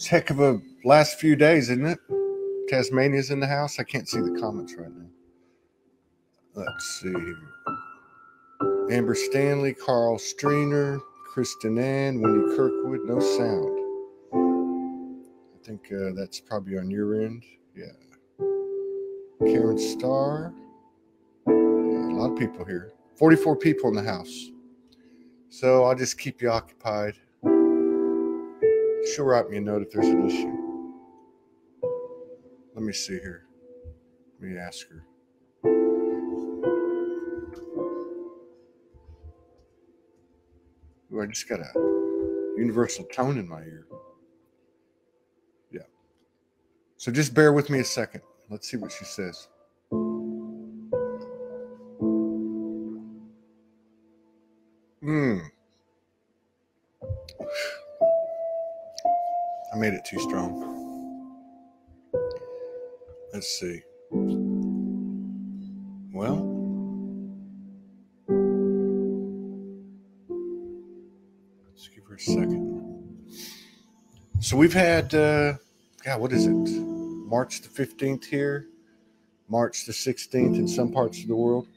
heck of a last few days, isn't it? Tasmania's in the house. I can't see the comments right now. Let's see here. Amber Stanley, Carl Streener, Kristen Ann, Wendy Kirkwood. No sound. I think that's probably on your end. Yeah. Karen Starr. Yeah, a lot of people here. 44 people in the house. So I'll just keep you occupied. She'll write me a note if there's an issue. Let me see here. Let me ask her. Ooh, I just got a universal tone in my ear. Yeah. So just bear with me a second. Let's see what she says. I made it too strong. Let's see. Well, let's give her a second. So we've had, God, what is it? March the 15th here, March the 16th in some parts of the world.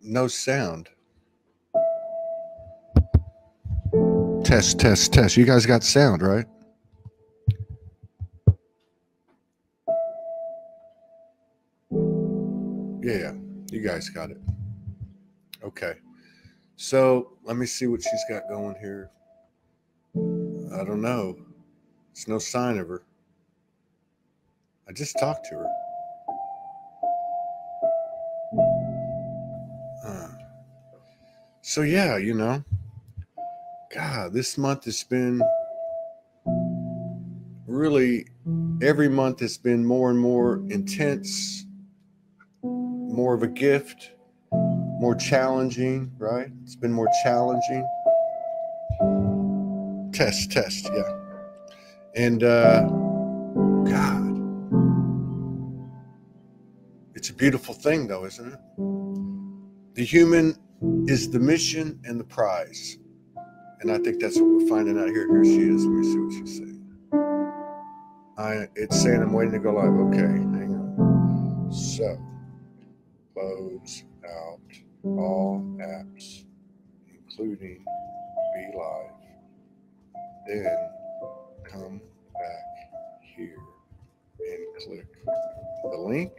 No sound. Test, test, test. You guys got sound, right? Yeah, you guys got it. Okay. So let me see what she's got going here. I don't know. There's no sign of her. I just talked to her. So yeah, you know, God, this month has been really, every month has been more and more intense, more of a gift, more challenging, right? It's been more challenging. Test, test, yeah. And God, it's a beautiful thing though, isn't it? The human is the mission and the prize. And I think that's what we're finding out here. Here she is. Let me see what she's saying. It's saying I'm waiting to go live. Okay, hang on. So, close out all apps, including Be Live. Then come back here and click the link.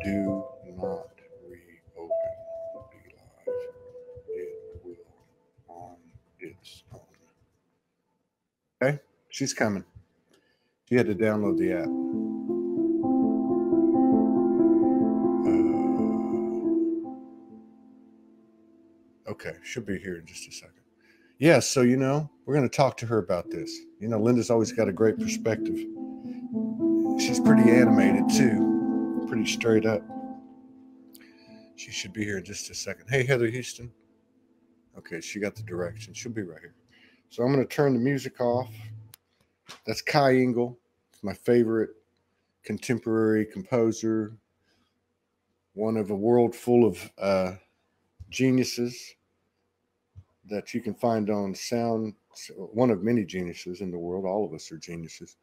Do not reopen Be Live. It will on its own. Okay, she's coming. She had to download the app. Okay, she'll be here in just a second. Yeah, so, you know, we're going to talk to her about this. You know, Linda's always got a great perspective. She's pretty animated, too. Pretty straight up. She should be here in just a second. Hey, Heather Houston. Okay, she got the direction. She'll be right here. So I'm going to turn the music off. That's Kai Engel. It's my favorite contemporary composer. One of a world full of geniuses that you can find on sound. One of many geniuses in the world. All of us are geniuses.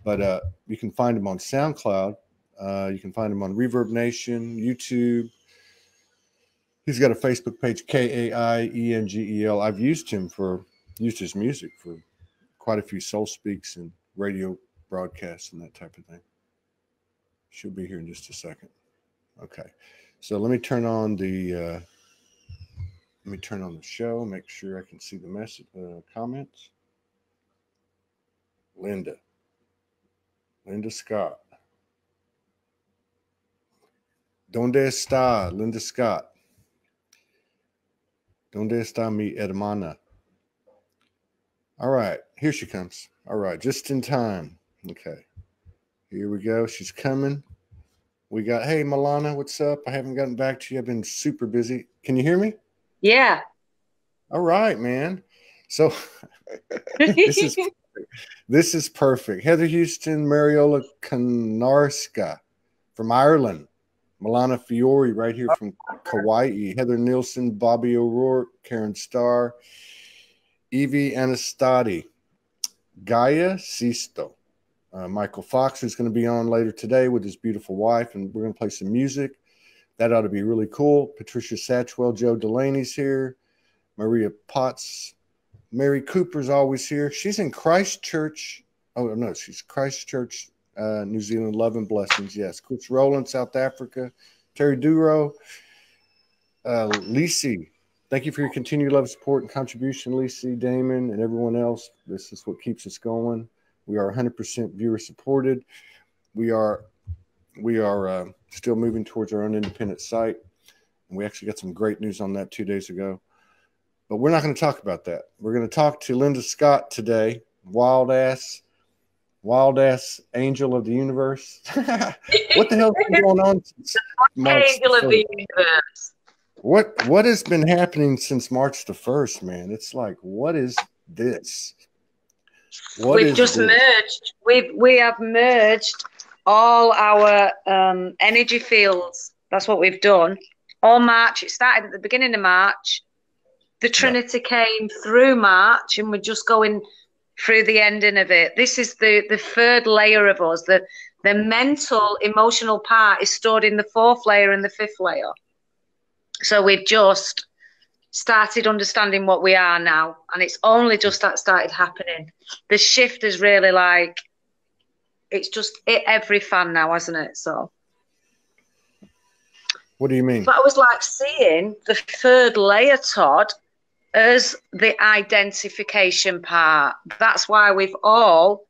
But you can find him on SoundCloud. You can find him on Reverb Nation, YouTube. He's got a Facebook page, KAIENGEL. I've used his music for quite a few SOULSPEAKS and radio broadcasts and that type of thing. She'll be here in just a second. Okay, so let me turn on the show. Make sure I can see the message, comments. Linda Scott. ¿Dónde está Linda Scott? ¿Dónde está mi hermana? All right, here she comes. All right, just in time. Okay, here we go. She's coming. We got, hey, Milana, what's up? I haven't gotten back to you. I've been super busy. Can you hear me? Yeah. All right, man. So this is perfect. Heather Houston, Mariola Konarska from Ireland. Milana Fiore right here from Kauai. Heather Nielsen, Bobby O'Rourke, Karen Starr. Evie Anastati, Gaia Sisto, Michael Fox, who's going to be on later today with his beautiful wife, and we're going to play some music. That ought to be really cool. Patricia Satchwell, Joe Delaney's here. Maria Potts. Mary Cooper's always here. She's in Christchurch. Oh, no, she's Christchurch, New Zealand. Love and blessings. Yes. Chris Rowland, South Africa. Terry Duro. Lisi. Thank you for your continued love, support, and contribution, Lisi, Damon, and everyone else. This is what keeps us going. We are 100% viewer supported. We are still moving towards our own independent site. And we actually got some great news on that 2 days ago. But we're not going to talk about that. We're going to talk to Linda Scott today, wild ass angel of the universe. What the hell's been going on since March angel of the universe? What has been happening since March the 1st, man? It's like, what is this? We've just merged. We have merged all our energy fields. That's what we've done. All March. It started at the beginning of March. The Trinity came through March, and we're just going through the ending of it. This is the third layer of us. The mental, emotional part is stored in the fourth layer and the fifth layer. So we've just started understanding what we are now, and it's only just that started happening. The shift is really like, it's just every fan now, hasn't it? So. What do you mean? But I was like seeing the third layer, Todd, as the identification part. That's why we've all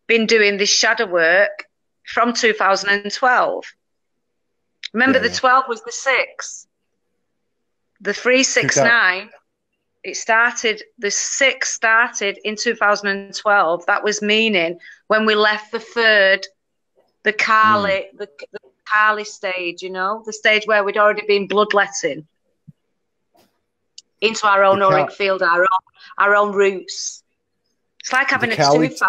been doing this shadow work from 2012. Remember, the 12 was the 6. The 369, it started, the 6 started in 2012. That was meaning when we left the third, the Kali, the Kali stage, you know, the stage where we'd already been bloodletting into our own auric field, our own roots. It's like having a tooth.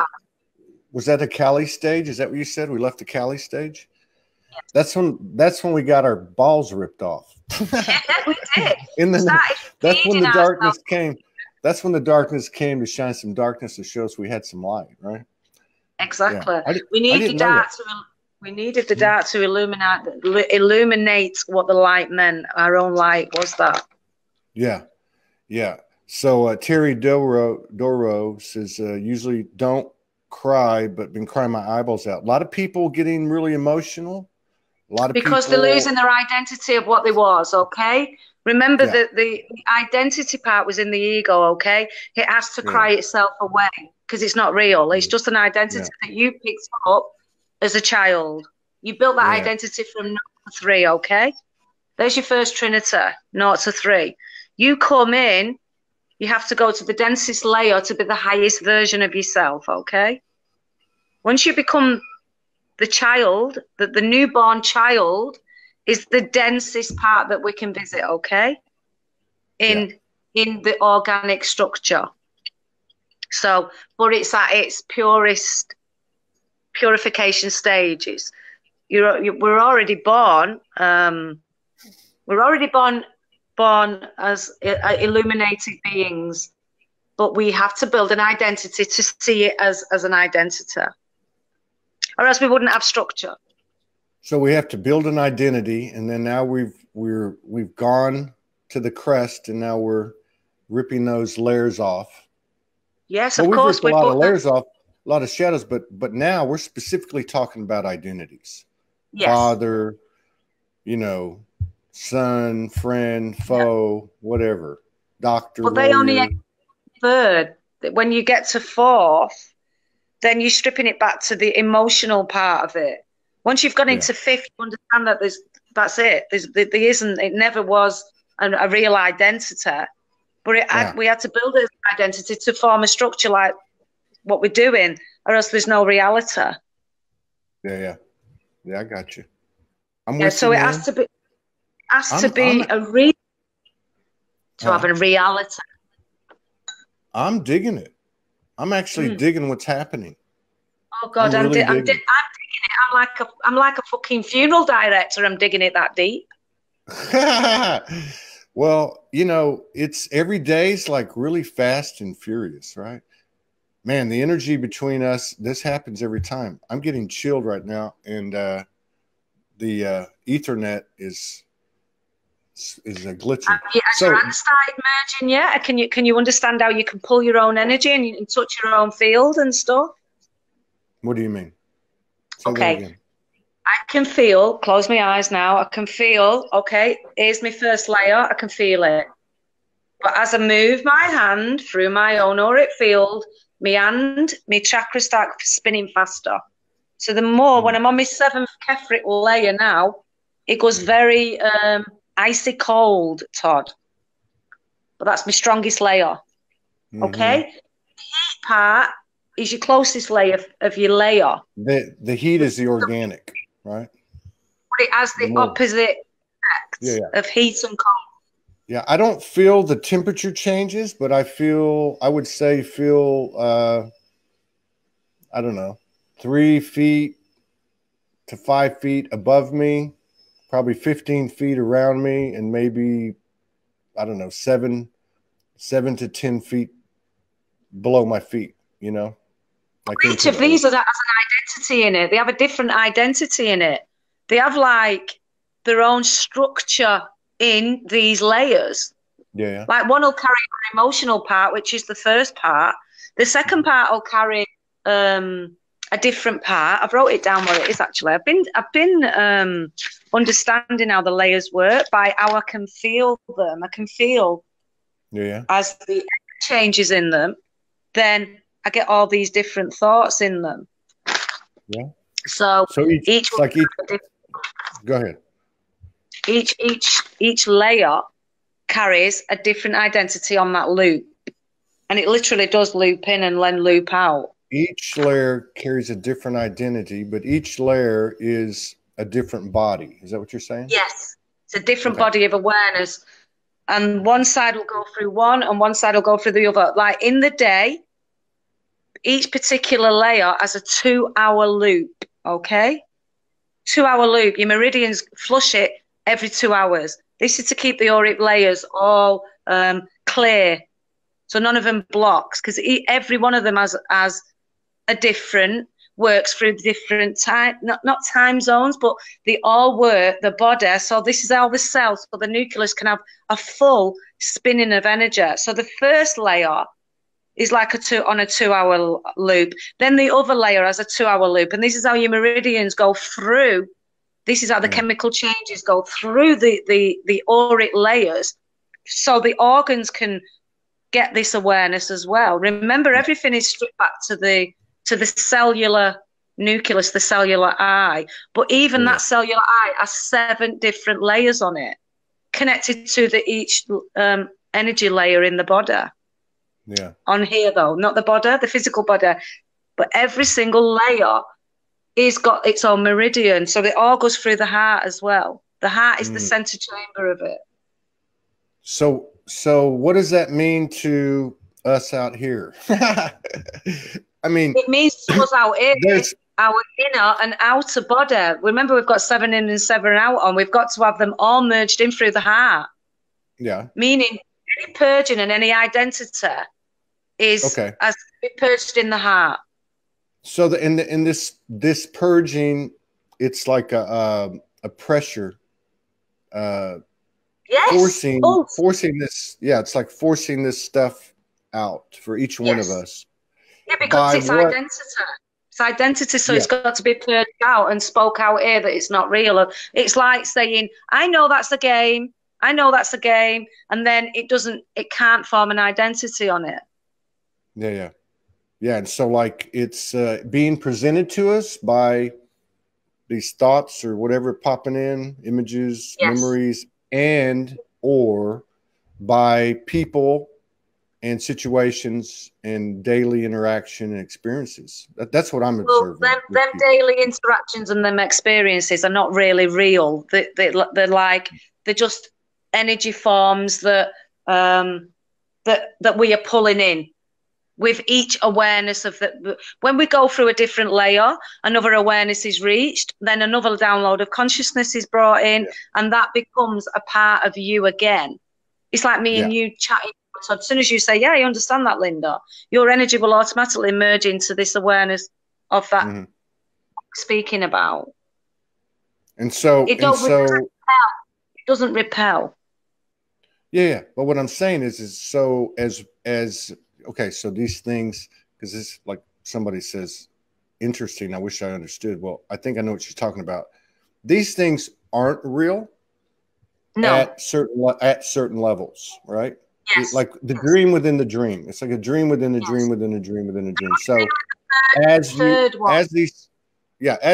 Was that the Kali stage? Is that what you said? We left the Kali stage? Yes. That's when we got our balls ripped off. Yeah, we did. That's when the darkness came. That's when the darkness came to shine some darkness to show us we had some light, right? Exactly. Yeah. We needed the dark to illuminate what the light meant. Our own light was that. Yeah. Yeah. So Terry Doro says, usually don't cry, but been crying my eyeballs out. A lot of people getting really emotional. A lot of because they're losing their identity of what they was, okay? Remember that the identity part was in the ego, okay? It has to cry itself away because it's not real. It's just an identity that you picked up as a child. You built that identity from 0 to 3, okay? There's your first trinity, 0 to 3. You come in, you have to go to the densest layer to be the highest version of yourself, okay? Once you become the child, the newborn child is the densest part that we can visit, okay? In the organic structure. So, but it's at its purest purification stages. We're already born. We're already born as illuminated beings, but we have to build an identity to see it as an identity, or else we wouldn't have structure. So we have to build an identity, and then now we've gone to the crest, and now we're ripping those layers off. Yes, of course. We've ripped a lot of layers off, a lot of shadows, but now we're specifically talking about identities. Yes. Father, son, friend, foe, whatever, doctor. But they only third. When you get to fourth, then you're stripping it back to the emotional part of it. Once you've gone into fifth, you understand that that's it. It never was a real identity, but we had to build an identity to form a structure like what we're doing, or else there's no reality. Yeah, I got you. I'm with so you, it man. has to be have a reality. I'm digging it. I'm actually digging what's happening. Oh God, I'm digging it. I'm like a fucking funeral director. I'm digging it that deep. Well, you know, it's every day's like really fast and furious, right? Man, the energy between us, this happens every time. I'm getting chilled right now, and the Ethernet is glitching. Has your So, hand started merging yet? Can you understand how you can pull your own energy and you can touch your own field and stuff? what do you mean? Say that Okay. again. I can feel, close my eyes now, I can feel, okay, here's my first layer, I can feel it. But as I move my hand through my own auric field, my chakras start spinning faster. So the more, when I'm on my 7th Kefrit layer now, it goes very icy cold, Todd. But that's my strongest layer, okay? The heat part is your closest layer of your layer. The heat is the organic, right? But it has the opposite effects of heat and cold. Yeah, I don't feel the temperature changes, but I would say I don't know, 3 feet to 5 feet above me, probably 15 feet around me, and maybe, I don't know, 7 to 10 feet below my feet, you know? Like each of these has an identity in it. They have a different identity in it. They have like their own structure in these layers. Yeah. Like one will carry an emotional part, which is the first part. The second part will carry a different part. I've wrote it down what it is actually. I've been understanding how the layers work by how I can feel them. I can feel as the changes in them, then I get all these different thoughts in them. Yeah. So each go ahead. Each layer carries a different identity on that loop, and it literally does loop in and then loop out. Each layer carries a different identity, but each layer is a different body. Is that what you're saying? Yes, it's a different body of awareness, and one side will go through one, and one side will go through the other. Like in the day, each particular layer has a 2-hour loop. Okay, 2-hour loop. Your meridians flush it every 2 hours. This is to keep the auric layers all clear, so none of them blocks, because every one of them has a different, works through different time, not time zones, but they all work the body. So this is how the cells, so the nucleus can have a full spinning of energy. So the first layer is like on a 2-hour loop. Then the other layer has a 2-hour loop, and this is how your meridians go through. This is how the chemical changes go through the auric layers, so the organs can get this awareness as well. Remember, everything is stripped back to the cellular nucleus, the cellular eye. But even that cellular eye has 7 different layers on it, connected to each energy layer in the body. Yeah. On here, though, not the body, the physical body, but every single layer is got its own meridian. So it all goes through the heart as well. The heart is the center chamber of it. So what does that mean to us out here? I mean, it means to us out here, our inner and outer body. Remember, we've got 7 in and 7 out, and we've got to have them all merged in through the heart. Yeah. Meaning any purging and any identity is as purged in the heart. So in this purging, it's like a pressure, forcing this. Yeah, it's like forcing this stuff out for each one of us. Yeah, because it's identity. It's identity, so it's got to be purged out and spoke out here that it's not real. It's like saying, I know that's a game. I know that's a game. And then it can't form an identity on it. Yeah. And so like it's being presented to us by these thoughts or whatever popping in, images, memories, and or by people and situations and daily interaction and experiences. That's what I'm observing. Them daily interactions and them experiences are not really real. They're like, they're just energy forms that we are pulling in with each awareness of that. When we go through a different layer, another awareness is reached, then another download of consciousness is brought in, and that becomes a part of you again. It's like me and you chatting. So as soon as you say, yeah, I understand that, Linda, your energy will automatically merge into this awareness of that speaking about. And so, it doesn't repel. Yeah. But what I'm saying is so okay, so these things, because this, like somebody says, interesting. I wish I understood. Well, I think I know what she's talking about. These things aren't real at certain levels, right? Yes. Like the dream within the dream. It's like a dream within a dream within a dream within a dream. So as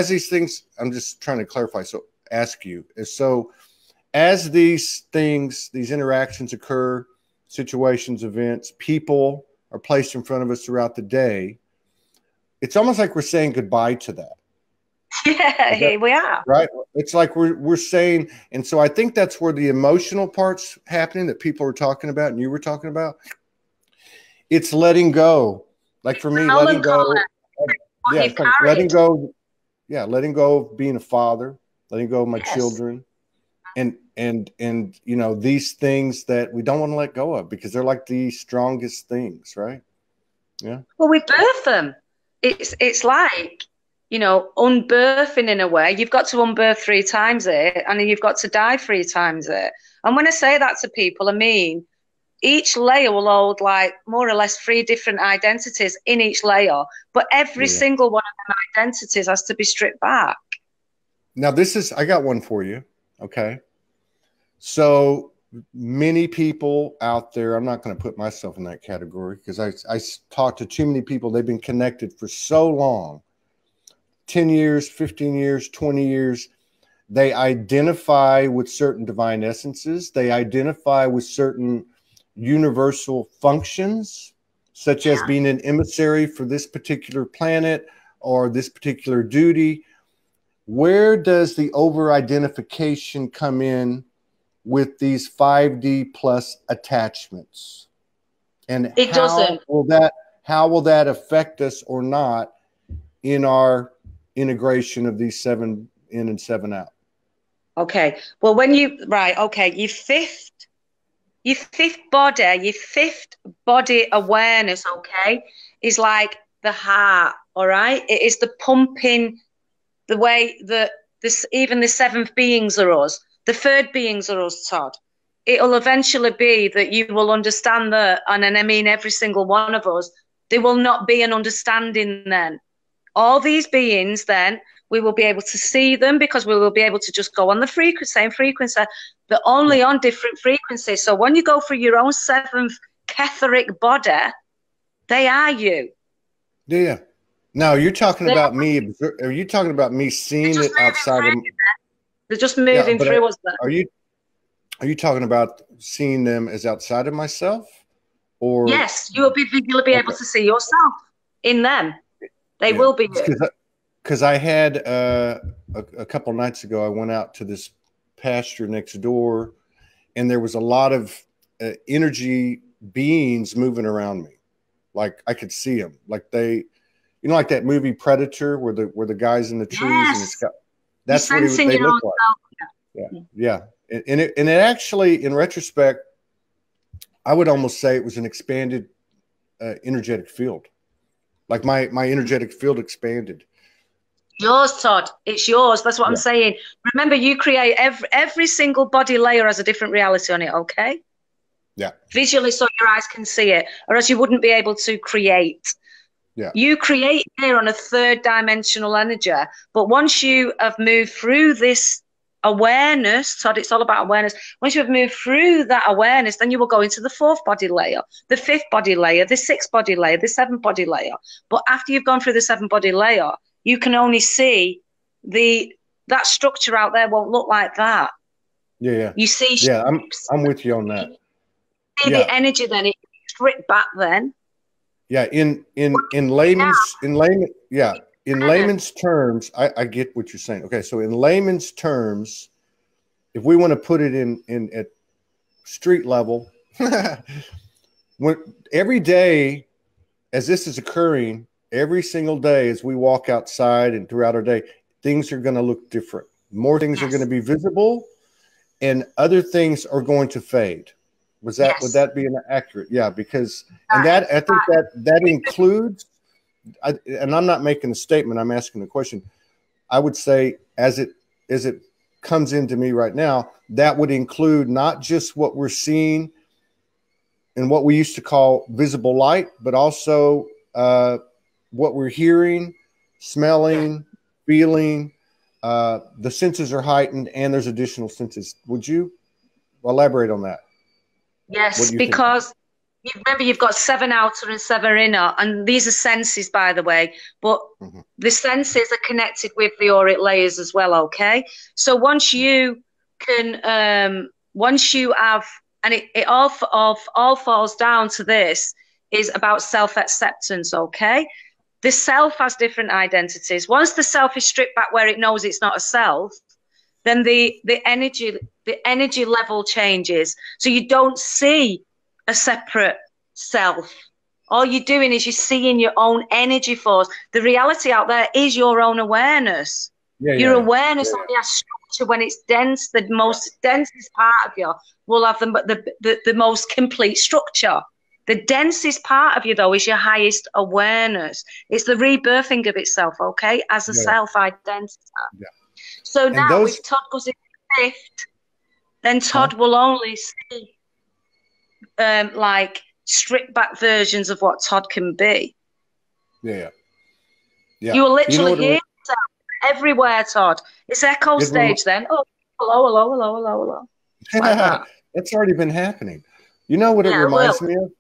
these things, I'm just trying to clarify. So ask you is so as these things, these interactions occur, situations, events, people are placed in front of us throughout the day, it's almost like we're saying goodbye to that. Yeah, here we are. Right? It's like we're saying, and so I think that's where the emotional part's happening that people are talking about and you were talking about. It's letting go. Like for me, letting go. Yeah, it's like letting go. Yeah, letting go of being a father, letting go of my children. And you know, these things that we don't want to let go of because they're like the strongest things, right? Yeah. Well, we birth them. It's like, you know, unbirthing in a way. You've got to unbirth 3 times it, and then you've got to die 3 times it. And when I say that to people, I mean each layer will hold like more or less 3 different identities in each layer, but every single one of them identities has to be stripped back. Now I got one for you. Okay. So many people out there, I'm not going to put myself in that category because I talk to too many people. They've been connected for so long, 10 years, 15 years, 20 years. They identify with certain divine essences. They identify with certain universal functions, such as being an emissary for this particular planet or this particular duty. Where does the over-identification come in with these 5D plus attachments? And it doesn't. How will that affect us or not in our integration of these 7 in and 7 out? Okay. Well, when your fifth body awareness, okay, is like the heart, all right? It is the pumping, the way that even the 7th beings are us. The 3rd beings are us, Todd. It'll eventually be that you will understand that, and I mean every single one of us, there will not be an understanding then. All these beings then, we will be able to see them because we will be able to just go on the same frequency, but only on different frequencies. So when you go through your own 7th etheric body, they are you. Yeah. Now you're talking about me. Are you talking about me seeing it outside of? They're just moving through us. Are you talking about seeing them as outside of myself, or? Yes, you'll be able to see yourself in them. They will be you. Because I had a couple nights ago, I went out to this pasture next door, and there was a lot of energy beings moving around me. Like I could see them, like they, you know, like that movie Predator, where the guys in the trees and it's got. That's what they look like. Yeah. And it actually, in retrospect, I would almost say it was an expanded energetic field. Like my energetic field expanded. Yours, Todd. It's yours. That's what I'm saying. Remember, you create every single body layer has a different reality on it, okay? Yeah. Visually, so your eyes can see it, or else you wouldn't be able to create. Yeah. You create here on a 3rd dimensional energy, but once you have moved through this awareness, Todd, it's all about awareness. Once you have moved through that awareness, then you will go into the 4th body layer, the 5th body layer, the 6th body layer, the 7th body layer. But after you've gone through the 7th body layer, you can only see that structure out there won't look like that. Yeah. You see. Yeah, I'm with you on that. See the energy then it's stripped back then. Yeah, in layman's terms, I get what you're saying. Okay, so in layman's terms, if we want to put it in at street level, every day as this is occurring, every single day as we walk outside and throughout our day, things are going to look different. More things are going to be visible, and other things are going to fade. Was that, Yes. would that be an accurate? Yeah, because, and that, I think that includes, and I'm not making a statement, I'm asking a question. I would say as it comes into me right now, that would include not just what we're seeing and what we used to call visible light, but also what we're hearing, smelling, feeling. The senses are heightened, and there's additional senses. Would you elaborate on that? Yes, because you remember you've got 7 outer and 7 inner, and these are senses, by the way, but the senses are connected with the auric layers as well, okay? So once you can, once you have, and it all falls down to this, is about self-acceptance, okay? The self has different identities. Once the self is stripped back where it knows it's not a self, then the energy level changes. So you don't see a separate self. All you're doing is you're seeing your own energy force. The reality out there is your own awareness. Your awareness of the structure, when it's dense, the most densest part of you will have the most complete structure. The densest part of you, though, is your highest awareness. It's the rebirthing of itself, okay, as a self-identity. Yeah. So now, if Todd goes in the fifth, then Todd will only see like stripped back versions of what Todd can be. Yeah. You will literally hear yourself everywhere, Todd. It's echo stage then. Oh, hello, hello, hello, hello, hello. Like that. That's already been happening. You know what it reminds me of?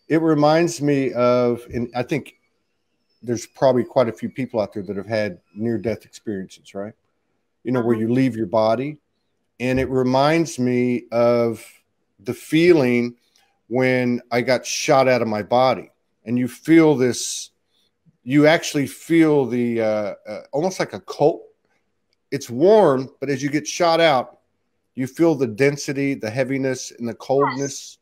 It reminds me of, and I think there's probably quite a few people out there that have had near-death experiences, right? You know, where you leave your body. And it reminds me of the feeling when I got shot out of my body. And you feel this, you actually feel the, almost like a cold. It's warm, but as you get shot out, you feel the density, the heaviness, and the coldness,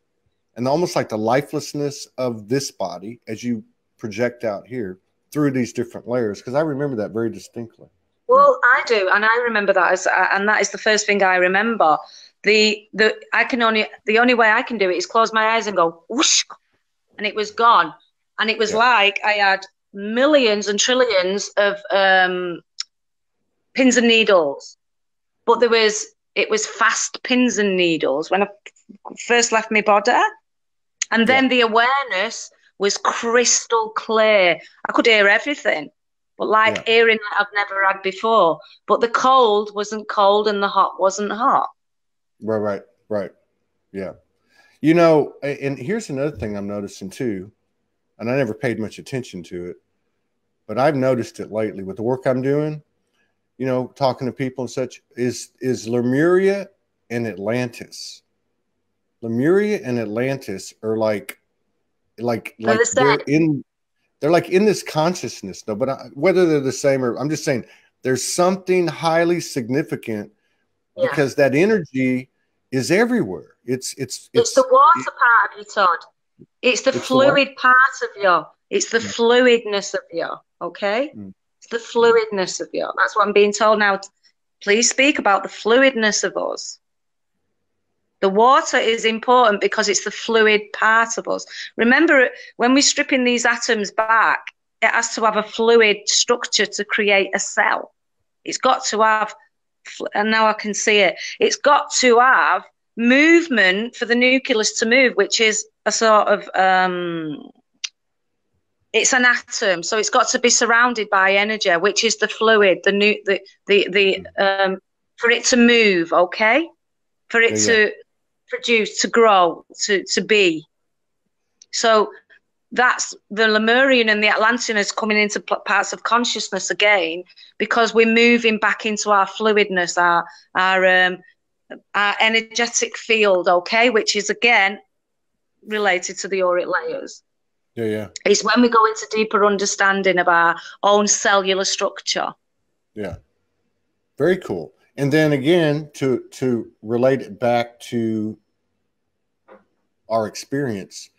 and almost like the lifelessness of this body as you project out here through these different layers. Because I remember that very distinctly. Well, I do, and I remember that, and that is the first thing I remember. The only way I can do it is close my eyes and go whoosh, and it was gone, and it was like I had millions and trillions of pins and needles, but it was fast pins and needles when I first left my body, and then the awareness was crystal clear. I could hear everything. But like hearing that I've never had before. But the cold wasn't cold and the hot wasn't hot. Right. Yeah. You know, and here's another thing I'm noticing too, and I never paid much attention to it, but I've noticed it lately with the work I'm doing, you know, talking to people and such, is Lemuria and Atlantis. Lemuria and Atlantis are like they're like in this consciousness, though, but whether they're the same or I'm just saying there's something highly significant because that energy is everywhere. It's the water part of you, Todd. It's the fluid part of you. It's the fluidness of you. Okay. It's the fluidness of you. That's what I'm being told now. Please speak about the fluidness of us. The water is important because it's the fluid part of us. Remember, when we're stripping these atoms back, it has to have a fluid structure to create a cell. It's got to have, and now I can see it, it's got to have movement for the nucleus to move, which is a sort of, it's an atom. So it's got to be surrounded by energy, which is the fluid, for it to move, okay? For it to produce, to grow, to be. So that's the Lemurian and the Atlantean is coming into parts of consciousness again, because we're moving back into our fluidness, our energetic field, okay, which is again related to the auric layers. It's when we go into deeper understanding of our own cellular structure. Very cool. And then again, to relate it back to our experience,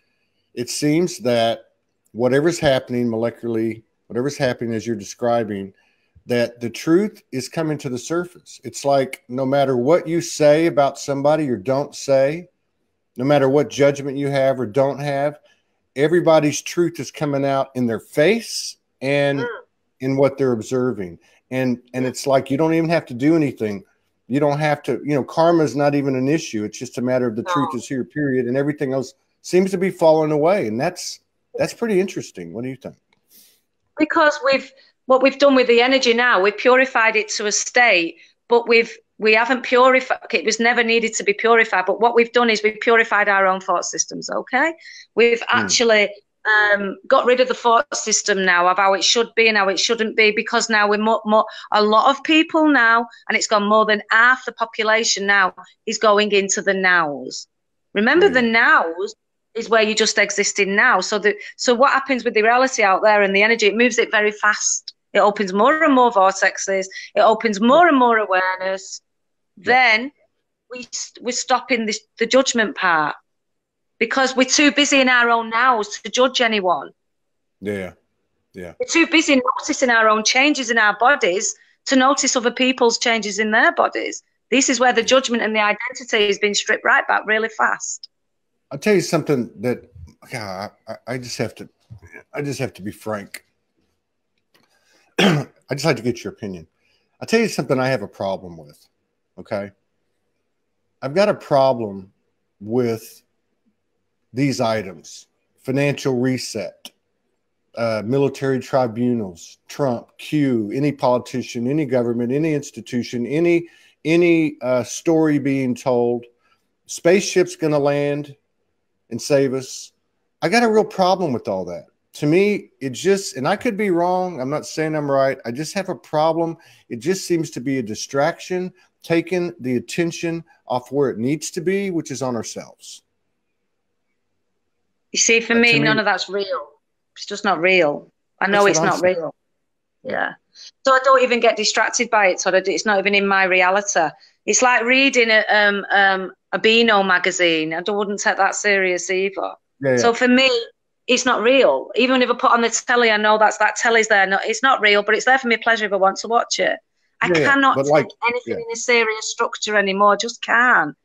it seems that whatever's happening molecularly, whatever's happening as you're describing, that the truth is coming to the surface. It's like no matter what you say about somebody or don't say, no matter what judgment you have or don't have, everybody's truth is coming out in their face and in what they're observing. And it's like, you don't even have to do anything. You don't have to, you know, karma is not even an issue. It's just a matter of the truth is here, period. And everything else seems to be falling away. And that's pretty interesting. What do you think? Because what we've done with the energy now, we've purified it to a state, but we haven't purified. It was never needed to be purified. But what we've done is we've purified our own thought systems. Okay, we've actually got rid of the thought system now of how it should be and how it shouldn't be, because now we're a lot of people now, and it's gone more than half the population now is going into the nows. Remember, the nows is where you're just existing now. So what happens with the reality out there and the energy, it moves it very fast. It opens more and more vortexes. It opens more and more awareness. Then we're stopping the judgment part, because we're too busy in our own nows to judge anyone. Yeah. We're too busy noticing our own changes in our bodies to notice other people's changes in their bodies. This is where the judgment and the identity has been stripped right back really fast. I'll tell you something that I just have to be frank. I just like to get your opinion. I'll tell you something I have a problem with. Okay. I've got a problem with these items: financial reset, military tribunals, Trump, Q, any politician, any government, any institution, any story being told, spaceship's going to land and save us. I got a real problem with all that. To me, it just, and I could be wrong, I'm not saying I'm right, I just have a problem. It just seems to be a distraction, taking the attention off where it needs to be, which is on ourselves. You see, for me, none of that's real. It's just not real. I know it's not real. Yeah. So I don't even get distracted by it. So it's not even in my reality. It's like reading a Beano magazine. I wouldn't take that serious either. Yeah. So for me, it's not real. Even if I put on the telly, I know that telly's there. No, it's not real, but it's there for me pleasure if I want to watch it. I cannot take anything in a serious structure anymore. I just can't.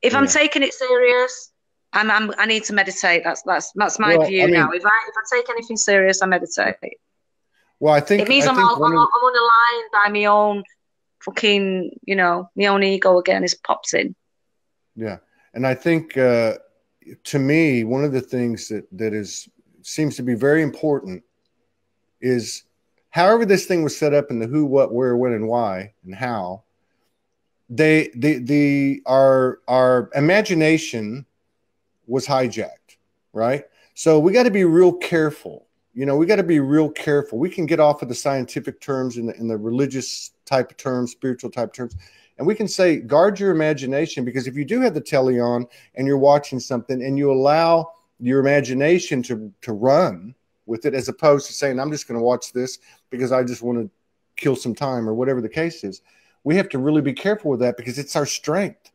If I'm taking it serious, I need to meditate. That's my view now. If I take anything serious, I meditate. Well, I think it means I'm unaligned by my own fucking, my own ego again is pops in. Yeah, and I think to me, one of the things that seems to be very important is however this thing was set up, and the who, what, where, when, and why, and how. Our imagination was hijacked, right? So we got to be real careful. We got to be real careful. We can get off of the scientific terms and the religious type of terms, spiritual type terms, and we can say, guard your imagination, because if you do have the telly on and you're watching something and you allow your imagination to run with it, as opposed to saying, I'm just going to watch this because I just want to kill some time or whatever the case is, we have to really be careful with that, because it's our strength.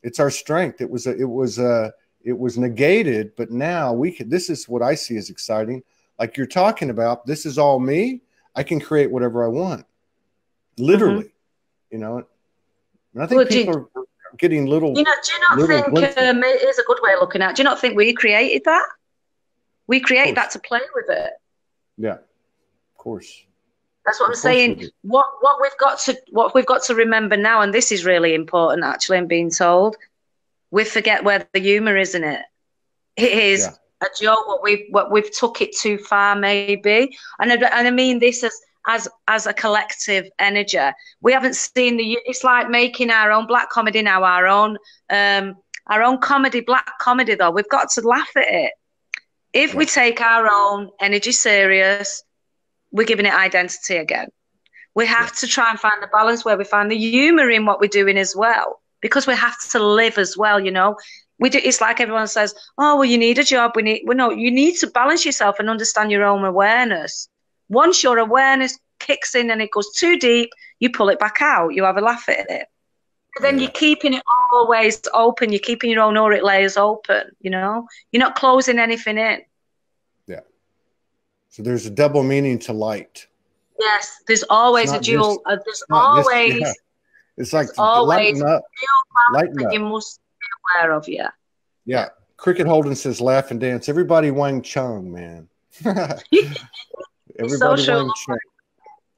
It's our strength. It was negated, but now this is what I see as exciting. Like you're talking about, this is all me. I can create whatever I want. Literally, And I think people are getting little. Do you not think it is a good way of looking at it? Do you not think we created that? We created that to play with it. Yeah, of course. That's what I'm saying. What we've got to remember now, and this is really important actually, I'm being told, we forget where the humor is in it. It is a joke. What we've took it too far, maybe. And I mean this as a collective energy. We haven't seen it's like making our own black comedy now, our own comedy, black comedy though. We've got to laugh at it. If we take our own energy serious, we're giving it identity again. We have to try and find the balance where we find the humor in what we're doing as well, because we have to live as well, It's like everyone says, oh, well, you need a job. You need to balance yourself and understand your own awareness. Once your awareness kicks in and it goes too deep, you pull it back out. You have a laugh at it. But then you're keeping it always open. You're keeping your own auric layers open, You're not closing anything in. Yeah. So there's a double meaning to light. Yes, there's always a dual. There's always It's like always lighten up. That you must be aware of. Yeah. Yeah. Cricket Holden says, laugh and dance. Everybody Wang Chung, man. Everybody so Wang Chung.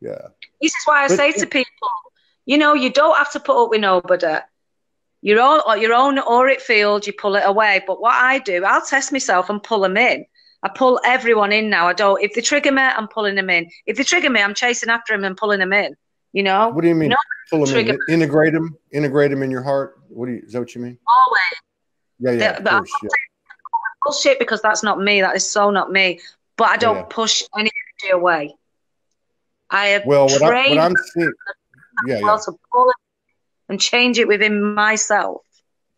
Yeah. This is why I say to people, you know, you don't have to put up with nobody. Your own auric field, you pull it away. But what I do, I'll test myself and pull them in. I pull everyone in now. I don't. If they trigger me, I'm pulling them in. If they trigger me, I'm chasing after them and pulling them in. You know. What do you mean? Pull them in. Integrate them. Integrate them in your heart. Is that what you mean? Always. Yeah. Of course. Yeah. Bullshit, because that's not me. That is so not me. But I don't push any energy away. I have trained what I'm seeing, to pull it and change it within myself.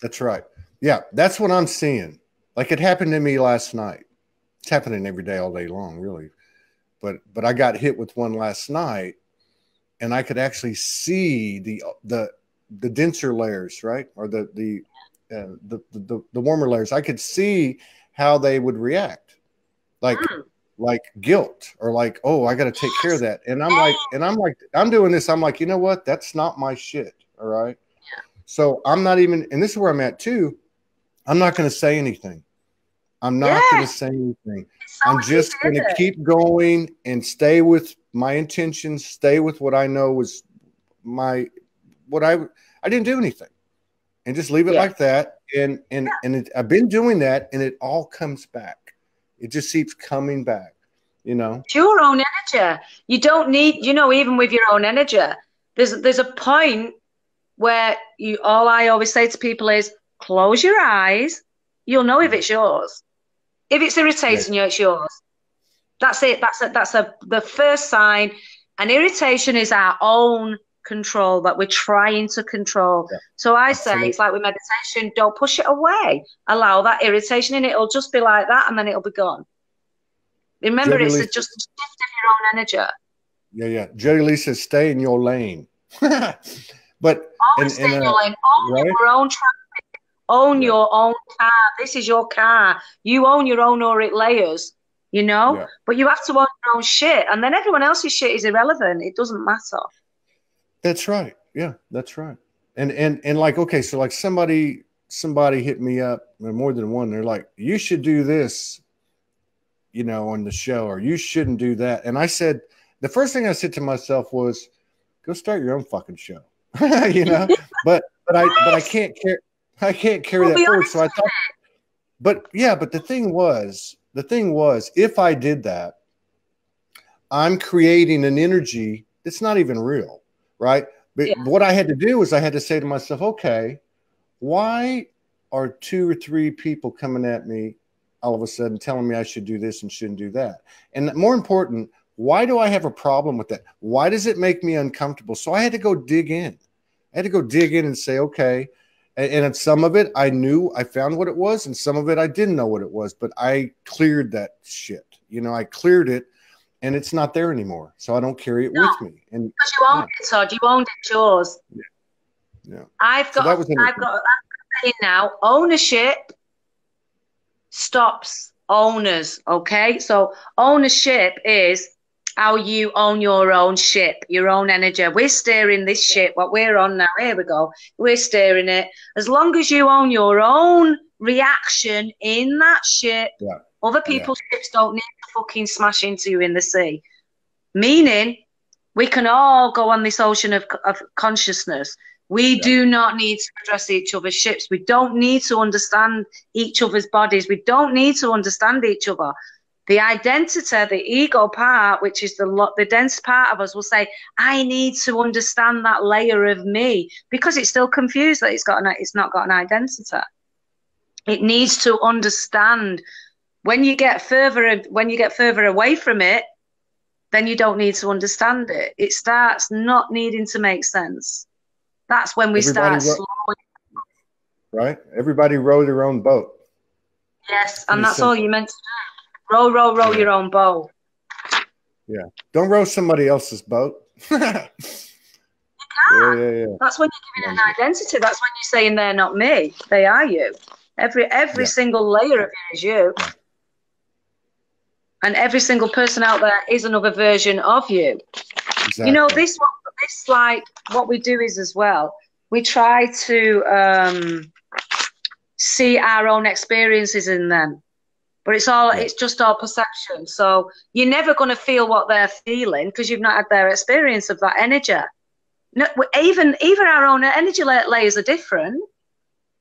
That's right. Yeah, that's what I'm seeing. Like it happened to me last night. It's happening every day, all day long, really. But I got hit with one last night, and I could actually see the denser layers, right, or the warmer layers. I could see how they would react, like guilt, or like, oh, I got to take care of that. And I'm doing this. I'm like, you know what? That's not my shit. All right. Yeah. So I'm not even, and this is where I'm at too. I'm not going to say anything. I'm not going to say anything. I'm just going to keep going and stay with my intentions, stay with what I know was I didn't do anything, and just leave it like that. And I've been doing that, and it all comes back. It just keeps coming back, you know. It's your own energy. You don't need, you know, even with your own energy, there's a point where all I always say to people is, close your eyes. You'll know if it's yours. If it's irritating you, it's yours. That's it. That's the first sign. And irritation is our own control that we're trying to control. Yeah. So I say, it's like with meditation, don't push it away. Allow that irritation in. It'll just be like that, and then it'll be gone. Remember, it's just a shift in your own energy. Yeah. Jody Lee says, stay in your lane. But always stay in your lane. Own your own traffic. Own your own car. This is your car. You own your own auric layers, you know? Yeah. But you have to own your own shit. And then everyone else's shit is irrelevant. It doesn't matter. That's right. Yeah, that's right. And like, okay, so like somebody hit me up, more than one. They're like, you should do this, you know, on the show, or you shouldn't do that. And I said, the first thing I said to myself was, go start your own fucking show. You know, but I can't carry that forward. So I thought, but the thing was, if I did that, I'm creating an energy that's not even real, right? But what I had to do was I had to say to myself, okay, why are 2 or 3 people coming at me all of a sudden telling me I should do this and shouldn't do that? And more important, why do I have a problem with that? Why does it make me uncomfortable? So I had to go dig in. I had to go dig in and say, okay. And some of it I knew, I found what it was, and some of it I didn't know what it was, but I cleared that shit. You know, I cleared it, and it's not there anymore. So I don't carry it with me. And because you owned it, Todd. You owned it, yours. Yeah. I've got now, ownership stops owners. Okay. So ownership is how you own your own ship, your own energy. We're steering this ship, what we're on now. Here we go. We're steering it. As long as you own your own reaction in that ship, other people's ships don't need to fucking smash into you in the sea. Meaning, we can all go on this ocean of consciousness. We do not need to address each other's ships. We don't need to understand each other's bodies. We don't need to understand each other. The identity, the ego part, which is the dense part of us, will say, I need to understand that layer of me, because it's still confused that it's not got an identity. It needs to understand. When you get further away from it, then you don't need to understand it. It starts not needing to make sense. That's when we start slowing. Right? Everybody row their own boat. Yes, and that's all you meant to do. Row your own boat. Yeah. Don't row somebody else's boat. You can't. That's when you're giving an identity. That's when you're saying they're not me. They are you. Every single layer of you is you. Yeah. And every single person out there is another version of you. Exactly. You know, this like what we do is as well, we try to see our own experiences in them. But it's just all perception. So you're never going to feel what they're feeling because you've not had their experience of that energy. No, even our own energy layers are different.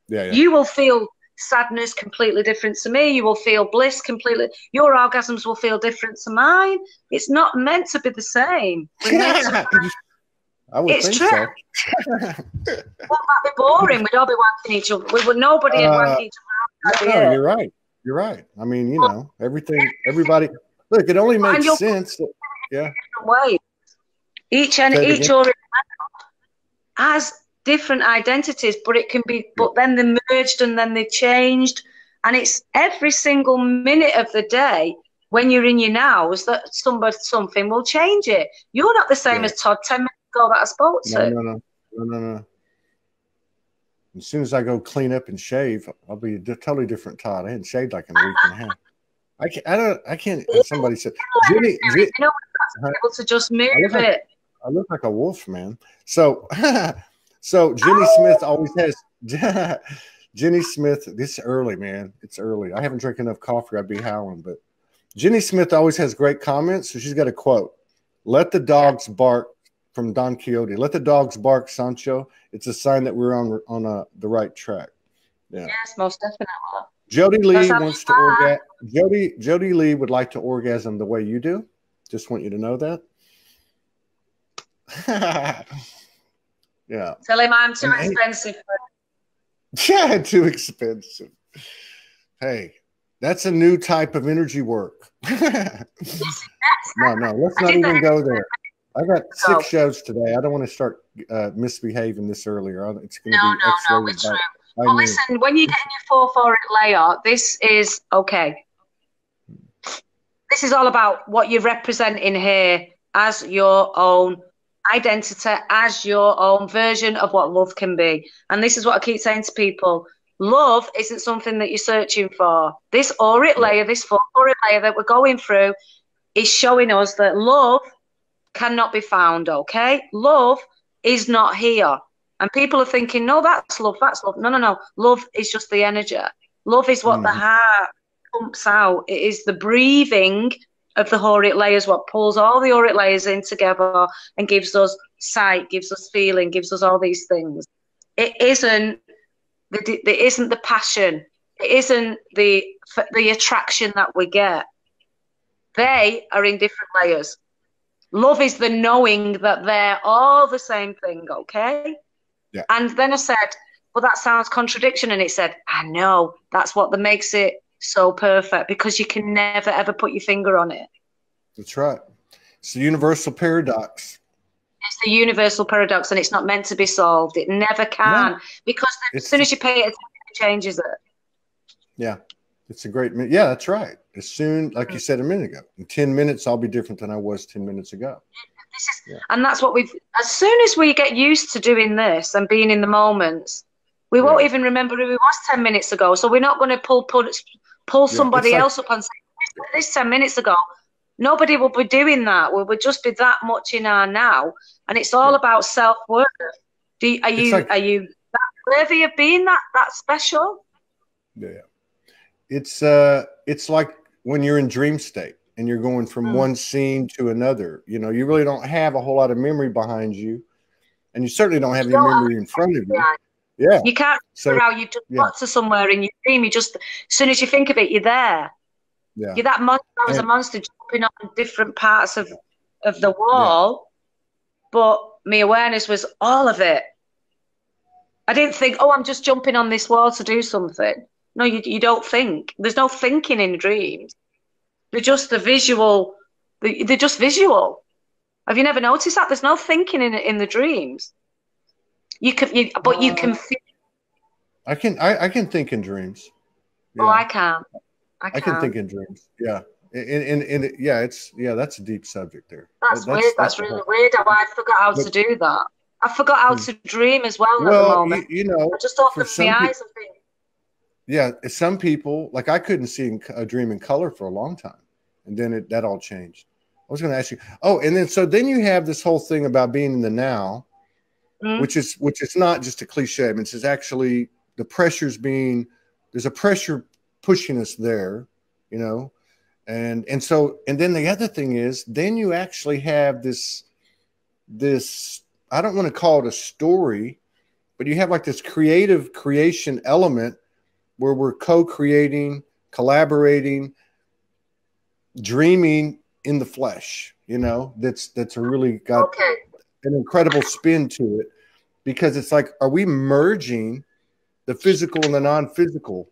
You will feel sadness completely different to me. You will feel bliss completely. Your orgasms will feel different to mine. It's not meant to be the same. I would it's think true. so. Wouldn't that be boring? We'd all be wanking each other. Nobody would wank each other. No, you're right. You're right. I mean, you know, everybody. Look, it only makes sense. Way. Each organ has different identities, but it can be. But then they merged and then they changed, and it's every single minute of the day when you're in your nows that something will change it. You're not the same as Todd 10 minutes ago that I spoke to. No. As soon as I go clean up and shave, I'll be a totally different Todd. I hadn't shaved like in a week and a half. I can't. Somebody said, Jenny, able to just move it. I look like a wolf, man. So, Jenny Smith always has. Jenny Smith, this is early, man. It's early. I haven't drank enough coffee. I'd be howling. But Jenny Smith always has great comments. So she's got a quote: "Let the dogs bark." From Don Quixote. Let the dogs bark, Sancho. It's a sign that we're on the right track. Yeah. Yes, most definitely. Jody Lee wants to orgasm. Jody Lee would like to orgasm the way you do. Just want you to know that. Yeah. Tell him I'm too expensive. Yeah, too expensive. Hey, that's a new type of energy work. No, let's not even go there. I got 6 shows today. I don't want to start misbehaving this earlier. It's going to be no, it's true. Well, listen, when you get in your 4-4 layer, this is okay. This is all about what you represent in here as your own identity, as your own version of what love can be. And this is what I keep saying to people. Love isn't something that you're searching for. This auric layer, this 4-4 layer that we're going through is showing us that love cannot be found, okay? Love is not here. And people are thinking, no, that's love, that's love. No. Love is just the energy. Love is what the heart pumps out. It is the breathing of the auric layers, what pulls all the auric layers in together and gives us sight, gives us feeling, gives us all these things. It isn't the passion. It isn't the attraction that we get. They are in different layers. Love is the knowing that they're all the same thing, okay? Yeah. And then I said, well, that sounds contradiction. And it said, I know. That's what makes it so perfect, because you can never, ever put your finger on it. That's right. It's the universal paradox. It's the universal paradox, and it's not meant to be solved. It never can, because as soon as you pay it attention, it changes it. Yeah. It's a great, yeah, that's right. As soon, like you said a minute ago, in 10 minutes, I'll be different than I was 10 minutes ago. And that's what as soon as we get used to doing this and being in the moments, we won't even remember who we was 10 minutes ago. So we're not going to pull somebody else up and say, this 10 minutes ago. Nobody will be doing that. We would just be that much in our now. And it's all about self-worth. Are you that worthy of being that special? Yeah. It's like when you're in dream state and you're going from one scene to another. You know, you really don't have a whole lot of memory behind you, and you certainly don't have any memory in front of you. Yeah, you can't figure out. You just got to somewhere in your dream. You just, as soon as you think of it, you're there. Yeah, you're that monster. I was a monster jumping on different parts of the wall, but my awareness was all of it. I didn't think, oh, I'm just jumping on this wall to do something. No, you don't think. There's no thinking in dreams. They're just the visual. They're just visual. Have you never noticed that? There's no thinking in the dreams. But you can feel. I can think in dreams. Yeah. Oh, I can't. I can think in dreams. Yeah. That's a deep subject there. That's weird. That's really weird. I forgot how to do that. I forgot how to dream as well at the moment. You know, I just opened my eyes and think. Yeah, some people, like I couldn't see a dream in color for a long time, and then that all changed. I was going to ask you. Oh, and then you have this whole thing about being in the now, which is not just a cliche. I mean, it's actually the pressures being there's a pressure pushing us there, you know, and then the other thing is, then you actually have this, I don't want to call it a story, but you have like this creation element where we're co-creating, collaborating, dreaming in the flesh, you know, that's really got an incredible spin to it, because it's like, are we merging the physical and the non-physical?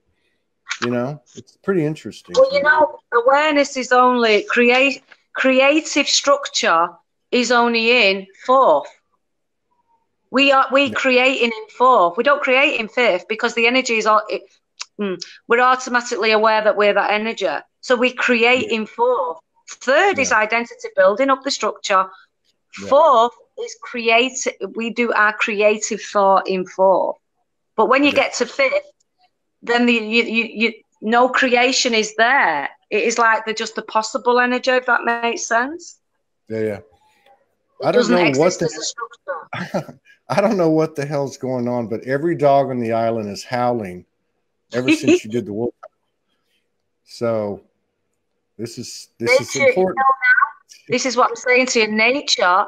You know, it's pretty interesting. Well, you know, awareness is only creative structure is only in fourth. We creating in fourth. We don't create in fifth, because the energy is all. We're automatically aware that we're that energy, so we create in fourth. Third is identity, building up the structure. Fourth is creative. We do our creative thought in fourth. But when you get to fifth, then no creation is there. It is like just the possible energy, if that makes sense. Yeah. I don't know what I don't know what the hell's going on, but every dog on the island is howling ever since you did the work. So this is important. You know, this is what I'm saying to you. Nature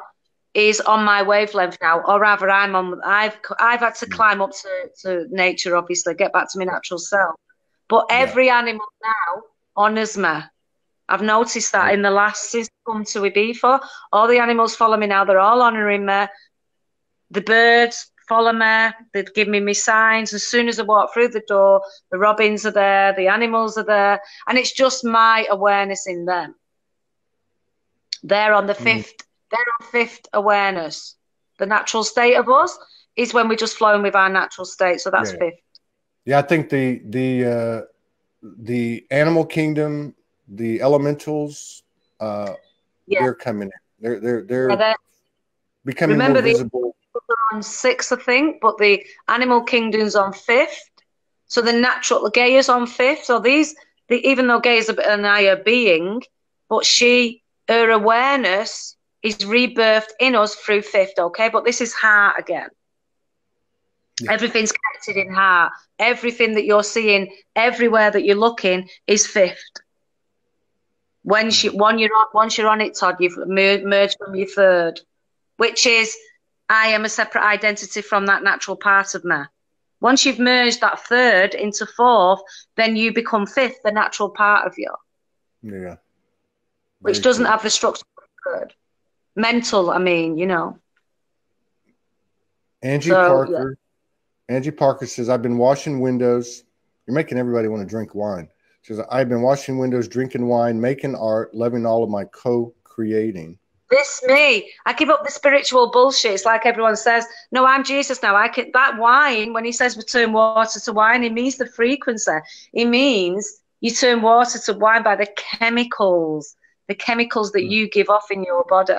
is on my wavelength now, or rather, I've had to climb up to nature, obviously, get back to my natural self. But every animal now honors me. I've noticed that in the last, since I come to Ibiza, all the animals follow me now. They're all honoring me. The birds follow me. They give me signs. As soon as I walk through the door, the robins are there, the animals are there, and it's just my awareness in them. They're on the fifth. They're on fifth awareness. The natural state of us is when we're just flowing with our natural state. So that's fifth. Yeah, I think the animal kingdom, the elementals, they're coming in. They're becoming more visible. They're on sixth, I think, but the animal kingdom's on fifth. So the Gaia's on fifth. So even though Gaia's an higher being, but her awareness is rebirthed in us through fifth, okay? But this is heart again. Yeah. Everything's connected in heart. Everything that you're seeing, everywhere that you're looking, is fifth. Once you're on it, Todd, you've merged from your third, which is, I am a separate identity from that natural part of me. Once you've merged that third into fourth, then you become fifth, the natural part of you. Yeah. Which doesn't have the structure of third. Mental, I mean, you know. Angie Parker says, I've been washing windows. You're making everybody want to drink wine. She says, I've been washing windows, drinking wine, making art, loving all of my co-creating. This me. I give up the spiritual bullshit. It's like everyone says, no, I'm Jesus now. That wine, when he says we turn water to wine, it means the frequency. It means you turn water to wine by the chemicals that you give off in your body.